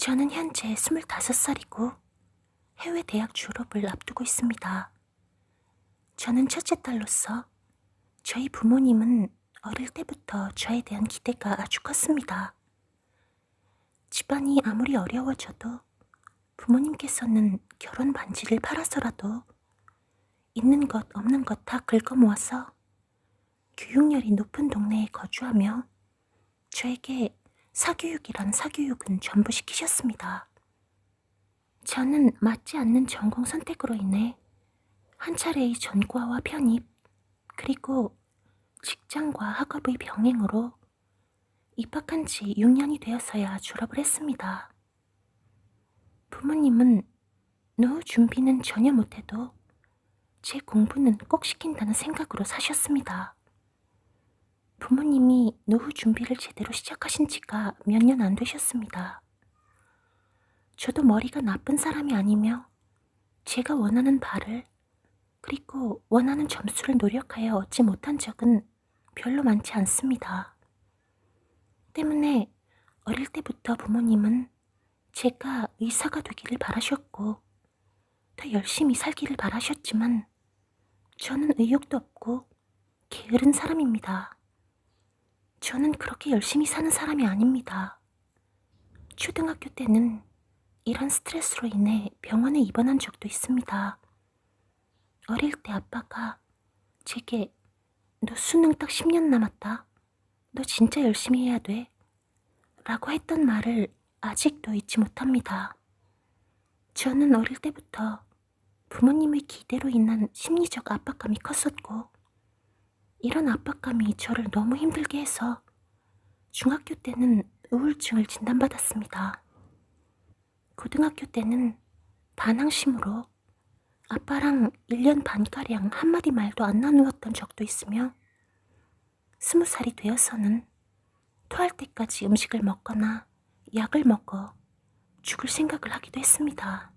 저는 현재 25살이고 해외 대학 졸업을 앞두고 있습니다. 저는 첫째 딸로서 저희 부모님은 어릴 때부터 저에 대한 기대가 아주 컸습니다. 집안이 아무리 어려워져도 부모님께서는 결혼 반지를 팔아서라도 있는 것 없는 것 다 긁어 모아서 교육열이 높은 동네에 거주하며 저에게 사교육이란 사교육은 전부 시키셨습니다. 저는 맞지 않는 전공 선택으로 인해 한 차례의 전과와 편입, 그리고 직장과 학업의 병행으로 입학한 지 6년이 되어서야 졸업을 했습니다. 부모님은 노후 준비는 전혀 못해도 제 공부는 꼭 시킨다는 생각으로 사셨습니다. 부모님이 노후 준비를 제대로 시작하신 지가 몇 년 안 되셨습니다. 저도 머리가 나쁜 사람이 아니며 제가 원하는 바를, 그리고 원하는 점수를 노력하여 얻지 못한 적은 별로 많지 않습니다. 때문에 어릴 때부터 부모님은 제가 의사가 되기를 바라셨고 더 열심히 살기를 바라셨지만 저는 의욕도 없고 게으른 사람입니다. 저는 그렇게 열심히 사는 사람이 아닙니다. 초등학교 때는 이런 스트레스로 인해 병원에 입원한 적도 있습니다. 어릴 때 아빠가 제게 "너 수능 딱 10년 남았다. 너 진짜 열심히 해야 돼." 라고 했던 말을 아직도 잊지 못합니다. 저는 어릴 때부터 부모님의 기대로 인한 심리적 압박감이 컸었고, 이런 압박감이 저를 너무 힘들게 해서 중학교 때는 우울증을 진단받았습니다. 고등학교 때는 반항심으로 아빠랑 1년 반가량 한마디 말도 안 나누었던 적도 있으며, 20살이 되어서는 토할 때까지 음식을 먹거나 약을 먹어 죽을 생각을 하기도 했습니다.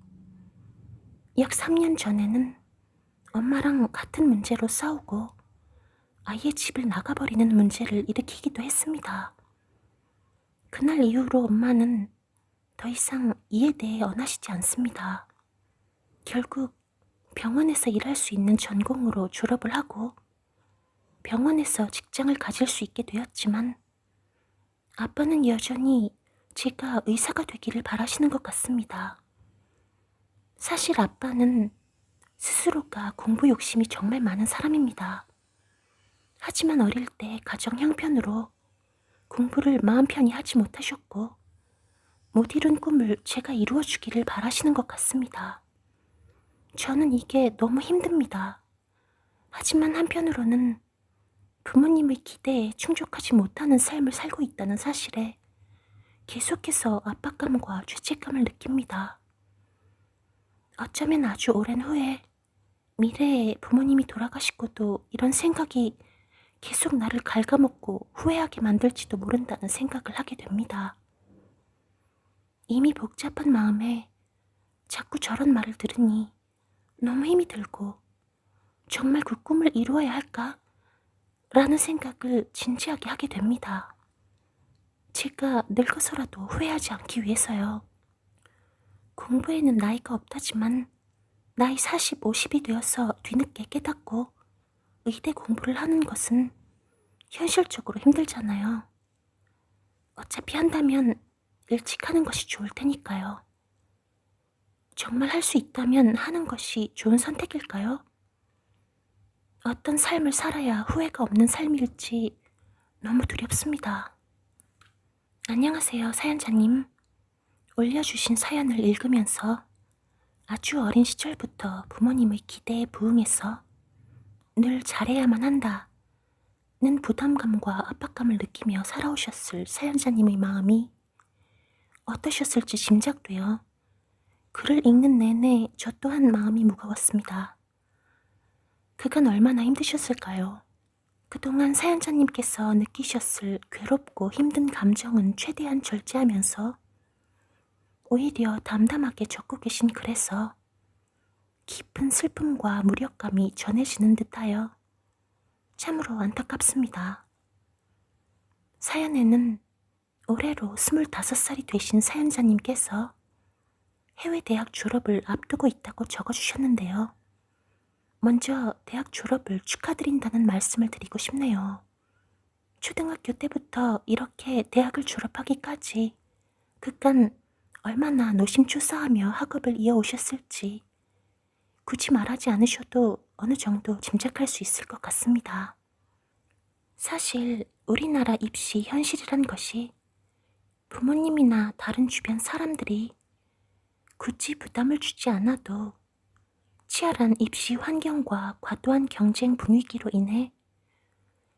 약 3년 전에는 엄마랑 같은 문제로 싸우고 아예 집을 나가버리는 문제를 일으키기도 했습니다. 그날 이후로 엄마는 더 이상 이에 대해 언하시지 않습니다. 결국 병원에서 일할 수 있는 전공으로 졸업을 하고 병원에서 직장을 가질 수 있게 되었지만, 아빠는 여전히 제가 의사가 되기를 바라시는 것 같습니다. 사실 아빠는 스스로가 공부 욕심이 정말 많은 사람입니다. 하지만 어릴 때 가정 형편으로 공부를 마음 편히 하지 못하셨고 못 이룬 꿈을 제가 이루어 주기를 바라시는 것 같습니다. 저는 이게 너무 힘듭니다. 하지만 한편으로는 부모님의 기대에 충족하지 못하는 삶을 살고 있다는 사실에 계속해서 압박감과 죄책감을 느낍니다. 어쩌면 아주 오랜 후에 미래에 부모님이 돌아가시고도 이런 생각이 계속 나를 갉아먹고 후회하게 만들지도 모른다는 생각을 하게 됩니다. 이미 복잡한 마음에 자꾸 저런 말을 들으니 너무 힘이 들고, 정말 그 꿈을 이루어야 할까? 라는 생각을 진지하게 하게 됩니다. 제가 늙어서라도 후회하지 않기 위해서요. 공부에는 나이가 없다지만 나이 40, 50이 되어서 뒤늦게 깨닫고 의대 공부를 하는 것은 현실적으로 힘들잖아요. 어차피 한다면 일찍 하는 것이 좋을 테니까요. 정말 할 수 있다면 하는 것이 좋은 선택일까요? 어떤 삶을 살아야 후회가 없는 삶일지 너무 두렵습니다. 안녕하세요, 사연자님. 올려주신 사연을 읽으면서 아주 어린 시절부터 부모님의 기대에 부응해서 늘 잘해야만 한다는 부담감과 압박감을 느끼며 살아오셨을 사연자님의 마음이 어떠셨을지 짐작되어 글을 읽는 내내 저 또한 마음이 무거웠습니다. 그간 얼마나 힘드셨을까요? 그동안 사연자님께서 느끼셨을 괴롭고 힘든 감정은 최대한 절제하면서 오히려 담담하게 적고 계신 글에서 깊은 슬픔과 무력감이 전해지는 듯하여 참으로 안타깝습니다. 사연에는 올해로 25살이 되신 사연자님께서 해외 대학 졸업을 앞두고 있다고 적어주셨는데요. 먼저 대학 졸업을 축하드린다는 말씀을 드리고 싶네요. 초등학교 때부터 이렇게 대학을 졸업하기까지 그간 얼마나 노심초사하며 학업을 이어오셨을지 굳이 말하지 않으셔도 어느 정도 짐작할 수 있을 것 같습니다. 사실 우리나라 입시 현실이란 것이 부모님이나 다른 주변 사람들이 굳이 부담을 주지 않아도 치열한 입시 환경과 과도한 경쟁 분위기로 인해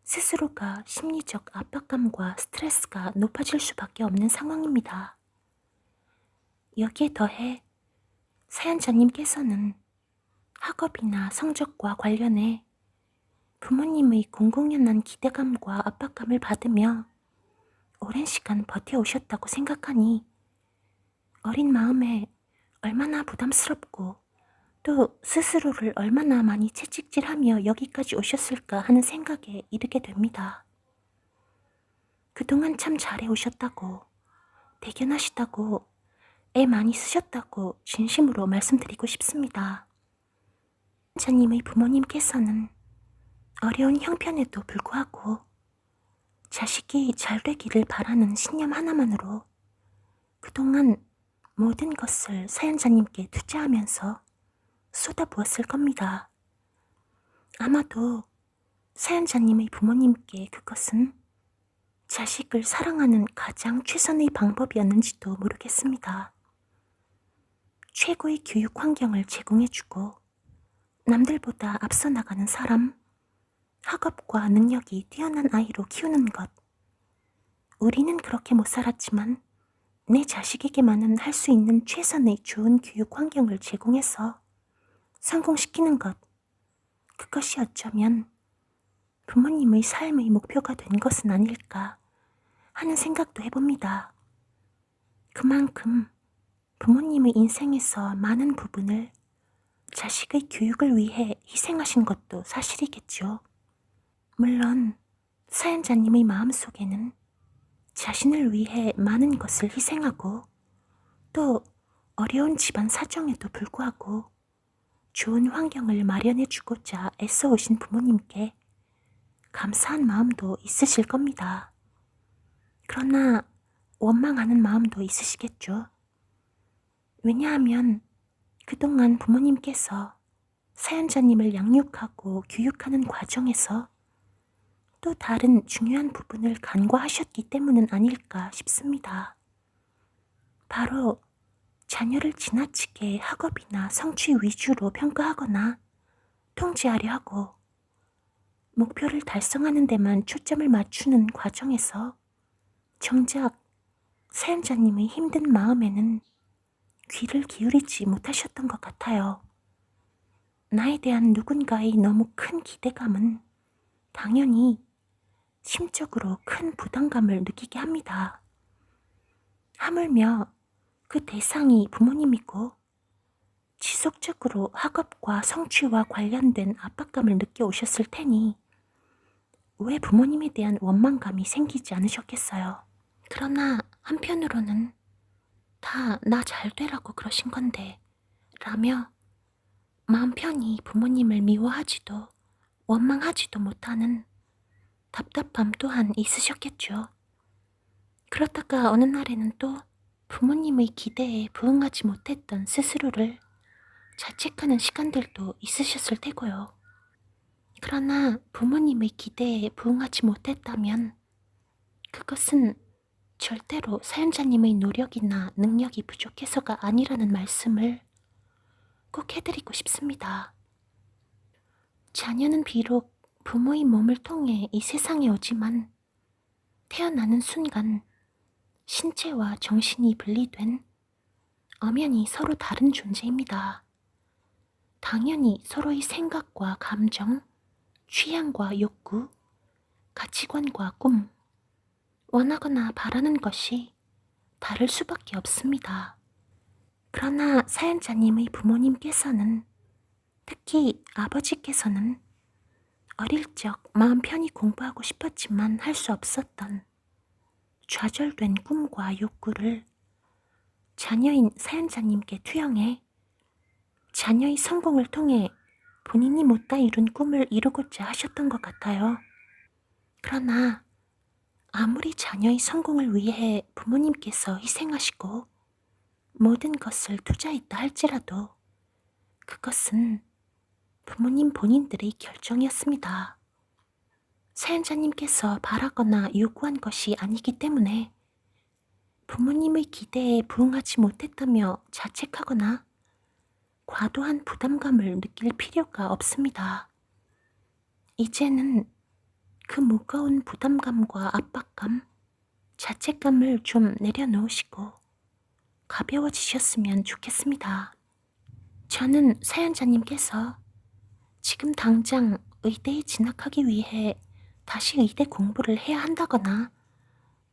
스스로가 심리적 압박감과 스트레스가 높아질 수밖에 없는 상황입니다. 여기에 더해 사연자님께서는 학업이나 성적과 관련해 부모님의 공공연한 기대감과 압박감을 받으며 오랜 시간 버텨오셨다고 생각하니 어린 마음에 얼마나 부담스럽고 또 스스로를 얼마나 많이 채찍질하며 여기까지 오셨을까 하는 생각에 이르게 됩니다. 그동안 참 잘해오셨다고, 대견하시다고, 애 많이 쓰셨다고 진심으로 말씀드리고 싶습니다. 자님의 부모님께서는 어려운 형편에도 불구하고 자식이 잘 되기를 바라는 신념 하나만으로 그동안 모든 것을 사연자님께 투자하면서 쏟아부었을 겁니다. 아마도 사연자님의 부모님께 그것은 자식을 사랑하는 가장 최선의 방법이었는지도 모르겠습니다. 최고의 교육 환경을 제공해주고 남들보다 앞서 나가는 사람, 학업과 능력이 뛰어난 아이로 키우는 것. 우리는 그렇게 못 살았지만 내 자식에게만은 할 수 있는 최선의 좋은 교육 환경을 제공해서 성공시키는 것. 그것이 어쩌면 부모님의 삶의 목표가 된 것은 아닐까 하는 생각도 해봅니다. 그만큼 부모님의 인생에서 많은 부분을 자식의 교육을 위해 희생하신 것도 사실이겠죠. 물론 사연자님의 마음속에는 자신을 위해 많은 것을 희생하고 또 어려운 집안 사정에도 불구하고 좋은 환경을 마련해주고자 애써오신 부모님께 감사한 마음도 있으실 겁니다. 그러나 원망하는 마음도 있으시겠죠. 왜냐하면 그동안 부모님께서 사연자님을 양육하고 교육하는 과정에서 또 다른 중요한 부분을 간과하셨기 때문은 아닐까 싶습니다. 바로 자녀를 지나치게 학업이나 성취 위주로 평가하거나 통제하려 하고 목표를 달성하는 데만 초점을 맞추는 과정에서 정작 사연자님의 힘든 마음에는 귀를 기울이지 못하셨던 것 같아요. 나에 대한 누군가의 너무 큰 기대감은 당연히 심적으로 큰 부담감을 느끼게 합니다. 하물며 그 대상이 부모님이고 지속적으로 학업과 성취와 관련된 압박감을 느껴오셨을 테니 왜 부모님에 대한 원망감이 생기지 않으셨겠어요. 그러나 한편으로는 다 나 잘 되라고 그러신 건데 라며 마음 편히 부모님을 미워하지도 원망하지도 못하는 답답함 또한 있으셨겠죠. 그렇다가 어느 날에는 또 부모님의 기대에 부응하지 못했던 스스로를 자책하는 시간들도 있으셨을 테고요. 그러나 부모님의 기대에 부응하지 못했다면 그것은 절대로 사연자님의 노력이나 능력이 부족해서가 아니라는 말씀을 꼭 해드리고 싶습니다. 자녀는 비록 부모의 몸을 통해 이 세상에 오지만 태어나는 순간 신체와 정신이 분리된 엄연히 서로 다른 존재입니다. 당연히 서로의 생각과 감정, 취향과 욕구, 가치관과 꿈, 원하거나 바라는 것이 다를 수밖에 없습니다. 그러나 사연자님의 부모님께서는 특히 아버지께서는 어릴 적 마음 편히 공부하고 싶었지만 할 수 없었던 좌절된 꿈과 욕구를 자녀인 사연자님께 투영해 자녀의 성공을 통해 본인이 못다 이룬 꿈을 이루고자 하셨던 것 같아요. 그러나 아무리 자녀의 성공을 위해 부모님께서 희생하시고 모든 것을 투자했다 할지라도 그것은 부모님 본인들의 결정이었습니다. 사연자님께서 바라거나 요구한 것이 아니기 때문에 부모님의 기대에 부응하지 못했다며 자책하거나 과도한 부담감을 느낄 필요가 없습니다. 이제는 그 무거운 부담감과 압박감, 자책감을 좀 내려놓으시고 가벼워지셨으면 좋겠습니다. 저는 사연자님께서 지금 당장 의대에 진학하기 위해 다시 의대 공부를 해야 한다거나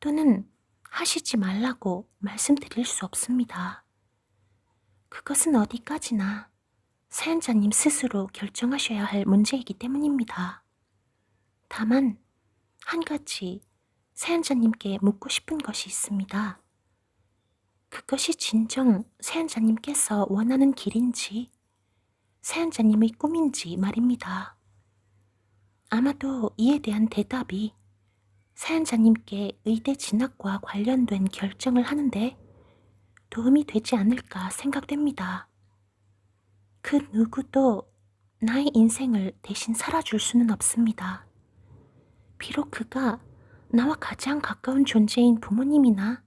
또는 하시지 말라고 말씀드릴 수 없습니다. 그것은 어디까지나 사연자님 스스로 결정하셔야 할 문제이기 때문입니다. 다만 한 가지 사연자님께 묻고 싶은 것이 있습니다. 그것이 진정 사연자님께서 원하는 길인지 사연자님의 꿈인지 말입니다. 아마도 이에 대한 대답이 사연자님께 의대 진학과 관련된 결정을 하는데 도움이 되지 않을까 생각됩니다. 그 누구도 나의 인생을 대신 살아줄 수는 없습니다. 비록 그가 나와 가장 가까운 존재인 부모님이나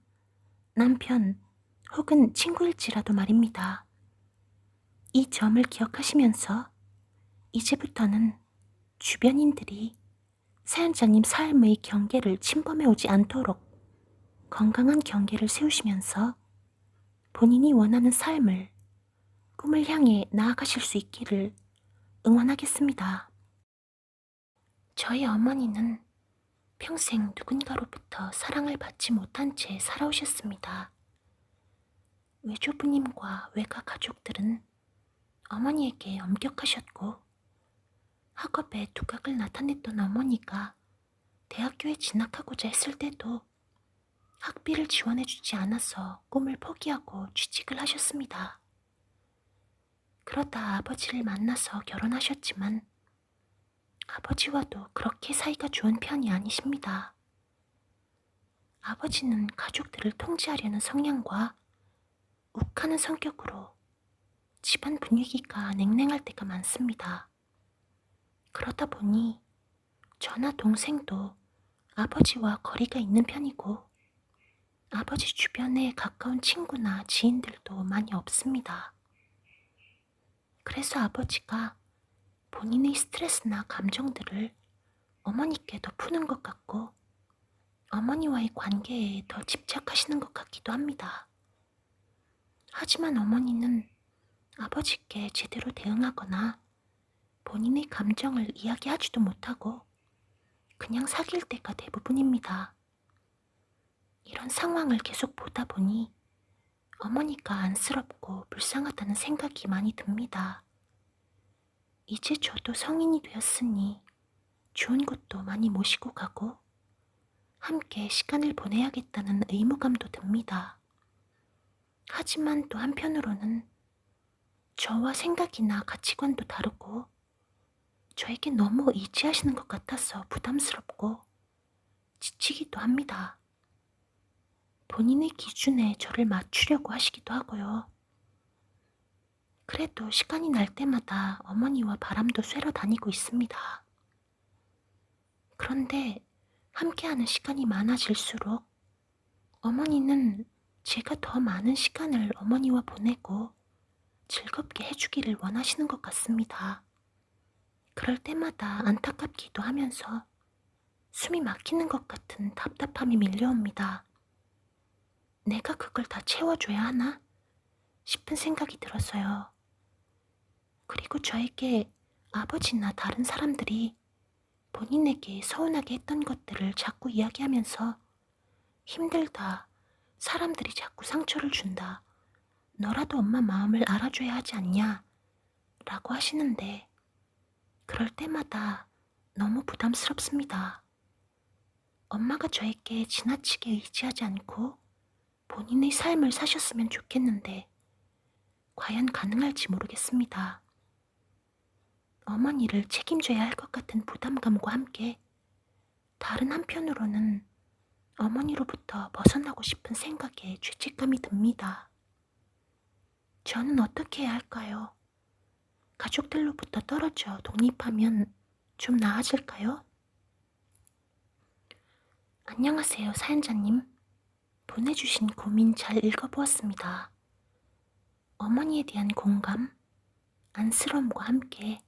남편 혹은 친구일지라도 말입니다. 이 점을 기억하시면서 이제부터는 주변인들이 사연자님 삶의 경계를 침범해 오지 않도록 건강한 경계를 세우시면서 본인이 원하는 삶을, 꿈을 향해 나아가실 수 있기를 응원하겠습니다. 저희 어머니는 평생 누군가로부터 사랑을 받지 못한 채 살아오셨습니다. 외조부님과 외가 가족들은 어머니에게 엄격하셨고 학업에 두각을 나타냈던 어머니가 대학교에 진학하고자 했을 때도 학비를 지원해주지 않아서 꿈을 포기하고 취직을 하셨습니다. 그러다 아버지를 만나서 결혼하셨지만 아버지와도 그렇게 사이가 좋은 편이 아니십니다. 아버지는 가족들을 통제하려는 성향과 욱하는 성격으로 집안 분위기가 냉랭할 때가 많습니다. 그러다 보니 저나 동생도 아버지와 거리가 있는 편이고 아버지 주변에 가까운 친구나 지인들도 많이 없습니다. 그래서 아버지가 본인의 스트레스나 감정들을 어머니께 더 푸는 것 같고 어머니와의 관계에 더 집착하시는 것 같기도 합니다. 하지만 어머니는 아버지께 제대로 대응하거나 본인의 감정을 이야기하지도 못하고 그냥 사귈 때가 대부분입니다. 이런 상황을 계속 보다 보니 어머니가 안쓰럽고 불쌍하다는 생각이 많이 듭니다. 이제 저도 성인이 되었으니 좋은 곳도 많이 모시고 가고 함께 시간을 보내야겠다는 의무감도 듭니다. 하지만 또 한편으로는 저와 생각이나 가치관도 다르고 저에게 너무 의지하시는 것 같아서 부담스럽고 지치기도 합니다. 본인의 기준에 저를 맞추려고 하시기도 하고요. 그래도 시간이 날 때마다 어머니와 바람도 쐬러 다니고 있습니다. 그런데 함께하는 시간이 많아질수록 어머니는 제가 더 많은 시간을 어머니와 보내고 즐겁게 해주기를 원하시는 것 같습니다. 그럴 때마다 안타깝기도 하면서 숨이 막히는 것 같은 답답함이 밀려옵니다. 내가 그걸 다 채워줘야 하나 싶은 생각이 들어서요. 그리고 저에게 아버지나 다른 사람들이 본인에게 서운하게 했던 것들을 자꾸 이야기하면서 힘들다, 사람들이 자꾸 상처를 준다, 너라도 엄마 마음을 알아줘야 하지 않냐 라고 하시는데 그럴 때마다 너무 부담스럽습니다. 엄마가 저에게 지나치게 의지하지 않고 본인의 삶을 사셨으면 좋겠는데 과연 가능할지 모르겠습니다. 어머니를 책임져야 할 것 같은 부담감과 함께 다른 한편으로는 어머니로부터 벗어나고 싶은 생각에 죄책감이 듭니다. 저는 어떻게 해야 할까요? 가족들로부터 떨어져 독립하면 좀 나아질까요? 안녕하세요, 사연자님. 보내주신 고민 잘 읽어보았습니다. 어머니에 대한 공감, 안쓰러움과 함께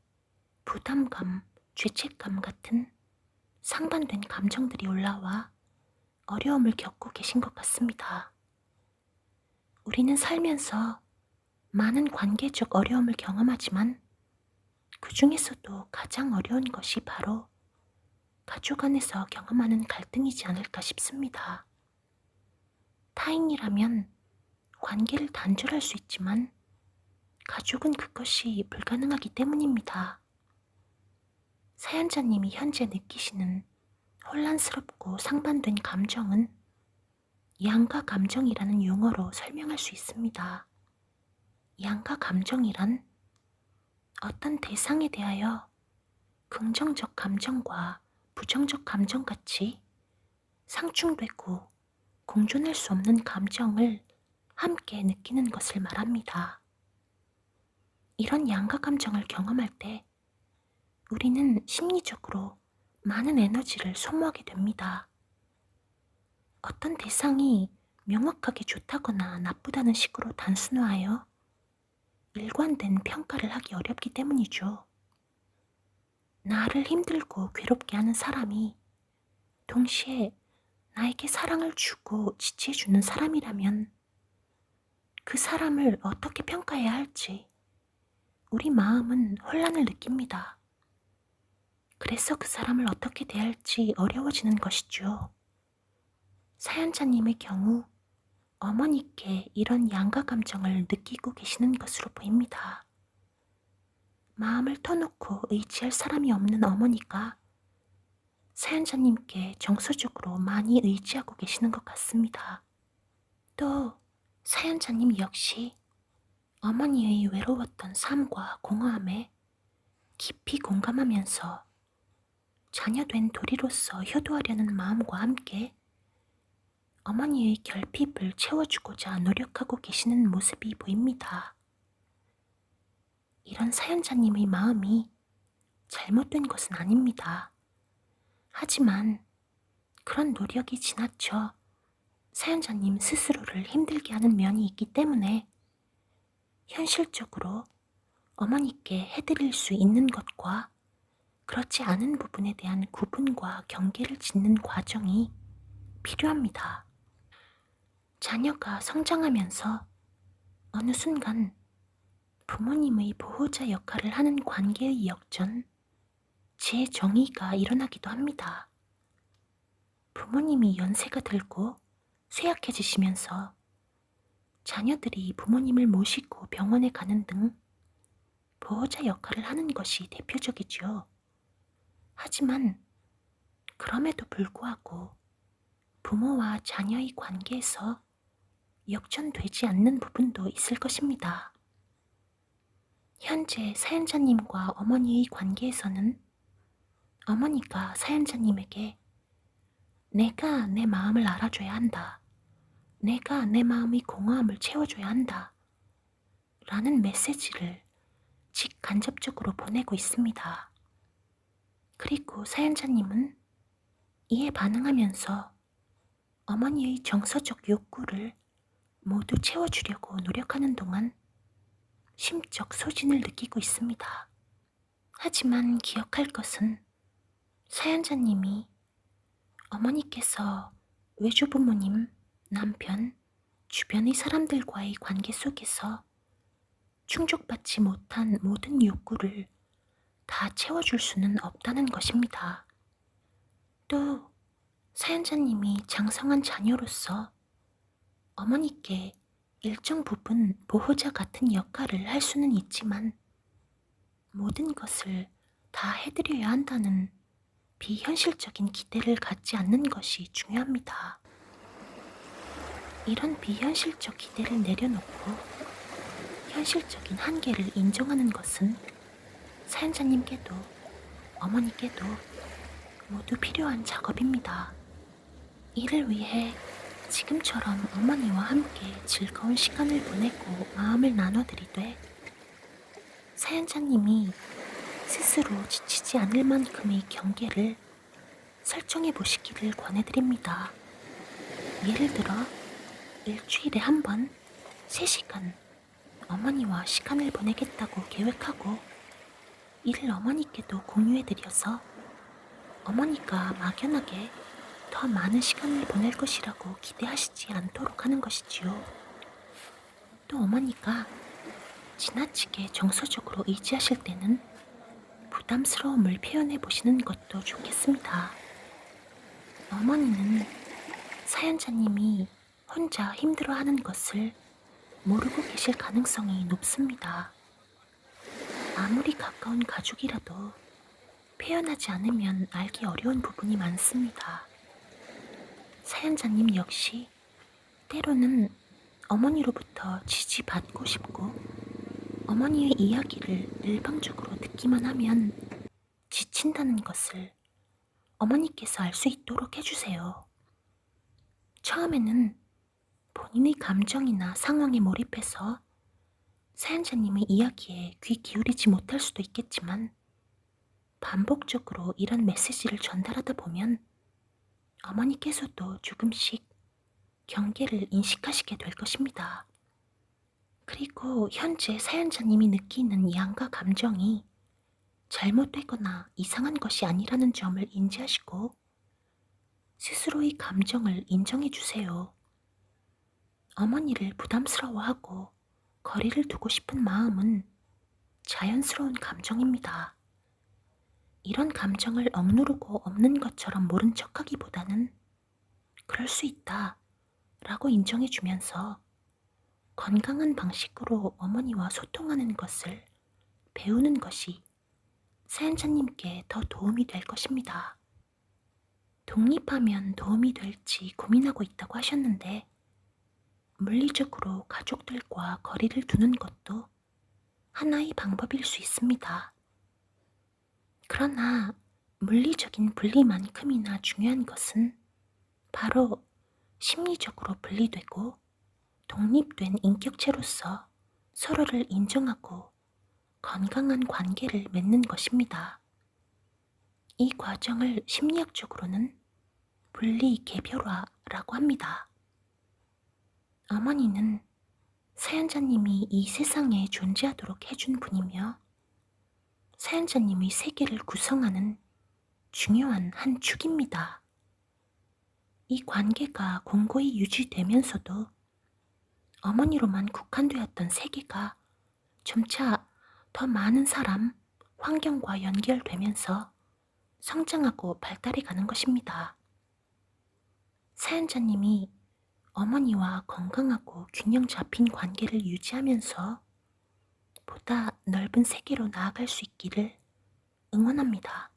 부담감, 죄책감 같은 상반된 감정들이 올라와 어려움을 겪고 계신 것 같습니다. 우리는 살면서 많은 관계적 어려움을 경험하지만 그 중에서도 가장 어려운 것이 바로 가족 안에서 경험하는 갈등이지 않을까 싶습니다. 타인이라면 관계를 단절할 수 있지만 가족은 그것이 불가능하기 때문입니다. 사연자님이 현재 느끼시는 혼란스럽고 상반된 감정은 양가 감정이라는 용어로 설명할 수 있습니다. 양가 감정이란 어떤 대상에 대하여 긍정적 감정과 부정적 감정같이 상충되고 공존할 수 없는 감정을 함께 느끼는 것을 말합니다. 이런 양가 감정을 경험할 때 우리는 심리적으로 많은 에너지를 소모하게 됩니다. 어떤 대상이 명확하게 좋다거나 나쁘다는 식으로 단순화하여 일관된 평가를 하기 어렵기 때문이죠. 나를 힘들고 괴롭게 하는 사람이 동시에 나에게 사랑을 주고 지지해주는 사람이라면 그 사람을 어떻게 평가해야 할지 우리 마음은 혼란을 느낍니다. 그래서 그 사람을 어떻게 대할지 어려워지는 것이죠. 사연자님의 경우 어머니께 이런 양가 감정을 느끼고 계시는 것으로 보입니다. 마음을 터놓고 의지할 사람이 없는 어머니가 사연자님께 정서적으로 많이 의지하고 계시는 것 같습니다. 또 사연자님 역시 어머니의 외로웠던 삶과 공허함에 깊이 공감하면서 자녀된 도리로서 효도하려는 마음과 함께 어머니의 결핍을 채워주고자 노력하고 계시는 모습이 보입니다. 이런 사연자님의 마음이 잘못된 것은 아닙니다. 하지만 그런 노력이 지나쳐 사연자님 스스로를 힘들게 하는 면이 있기 때문에 현실적으로 어머니께 해드릴 수 있는 것과 그렇지 않은 부분에 대한 구분과 경계를 짓는 과정이 필요합니다. 자녀가 성장하면서 어느 순간 부모님의 보호자 역할을 하는 관계의 역전, 재정의가 일어나기도 합니다. 부모님이 연세가 들고 쇠약해지시면서 자녀들이 부모님을 모시고 병원에 가는 등 보호자 역할을 하는 것이 대표적이죠. 하지만 그럼에도 불구하고 부모와 자녀의 관계에서 역전되지 않는 부분도 있을 것입니다. 현재 사연자님과 어머니의 관계에서는 어머니가 사연자님에게 내가 내 마음을 알아줘야 한다. 내가 내 마음의 공허함을 채워줘야 한다. 라는 메시지를 직간접적으로 보내고 있습니다. 그리고 사연자님은 이에 반응하면서 어머니의 정서적 욕구를 모두 채워주려고 노력하는 동안 심적 소진을 느끼고 있습니다. 하지만 기억할 것은 사연자님이 어머니께서 외조부모님, 남편, 주변의 사람들과의 관계 속에서 충족받지 못한 모든 욕구를 다 채워줄 수는 없다는 것입니다. 또 사연자님이 장성한 자녀로서 어머니께 일정 부분 보호자 같은 역할을 할 수는 있지만 모든 것을 다 해드려야 한다는 비현실적인 기대를 갖지 않는 것이 중요합니다. 이런 비현실적 기대를 내려놓고 현실적인 한계를 인정하는 것은 사연자님께도 어머니께도 모두 필요한 작업입니다. 이를 위해 지금처럼 어머니와 함께 즐거운 시간을 보내고 마음을 나눠드리되 사연자님이 스스로 지치지 않을 만큼의 경계를 설정해 보시기를 권해드립니다. 예를 들어 일주일에 한 번 3시간 어머니와 시간을 보내겠다고 계획하고 이를 어머니께도 공유해드려서 어머니가 막연하게 더 많은 시간을 보낼 것이라고 기대하시지 않도록 하는 것이지요. 또 어머니가 지나치게 정서적으로 의지하실 때는 부담스러움을 표현해 보시는 것도 좋겠습니다. 어머니는 사연자님이 혼자 힘들어하는 것을 모르고 계실 가능성이 높습니다. 아무리 가까운 가족이라도 표현하지 않으면 알기 어려운 부분이 많습니다. 사연자님 역시 때로는 어머니로부터 지지받고 싶고 어머니의 이야기를 일방적으로 듣기만 하면 지친다는 것을 어머니께서 알 수 있도록 해주세요. 처음에는 본인의 감정이나 상황에 몰입해서 사연자님의 이야기에 귀 기울이지 못할 수도 있겠지만 반복적으로 이런 메시지를 전달하다 보면 어머니께서도 조금씩 경계를 인식하시게 될 것입니다. 그리고 현재 사연자님이 느끼는 양가 감정이 잘못되거나 이상한 것이 아니라는 점을 인지하시고 스스로의 감정을 인정해 주세요. 어머니를 부담스러워하고 거리를 두고 싶은 마음은 자연스러운 감정입니다. 이런 감정을 억누르고 없는 것처럼 모른 척하기보다는 그럴 수 있다 라고 인정해 주면서 건강한 방식으로 어머니와 소통하는 것을 배우는 것이 사연자님께 더 도움이 될 것입니다. 독립하면 도움이 될지 고민하고 있다고 하셨는데 물리적으로 가족들과 거리를 두는 것도 하나의 방법일 수 있습니다. 그러나 물리적인 분리만큼이나 중요한 것은 바로 심리적으로 분리되고 독립된 인격체로서 서로를 인정하고 건강한 관계를 맺는 것입니다. 이 과정을 심리학적으로는 분리 개별화라고 합니다. 어머니는 사연자님이 이 세상에 존재하도록 해준 분이며 사연자님의 세계를 구성하는 중요한 한 축입니다. 이 관계가 공고히 유지되면서도 어머니로만 국한되었던 세계가 점차 더 많은 사람, 환경과 연결되면서 성장하고 발달해 가는 것입니다. 사연자님이 어머니와 건강하고 균형 잡힌 관계를 유지하면서 보다 넓은 세계로 나아갈 수 있기를 응원합니다.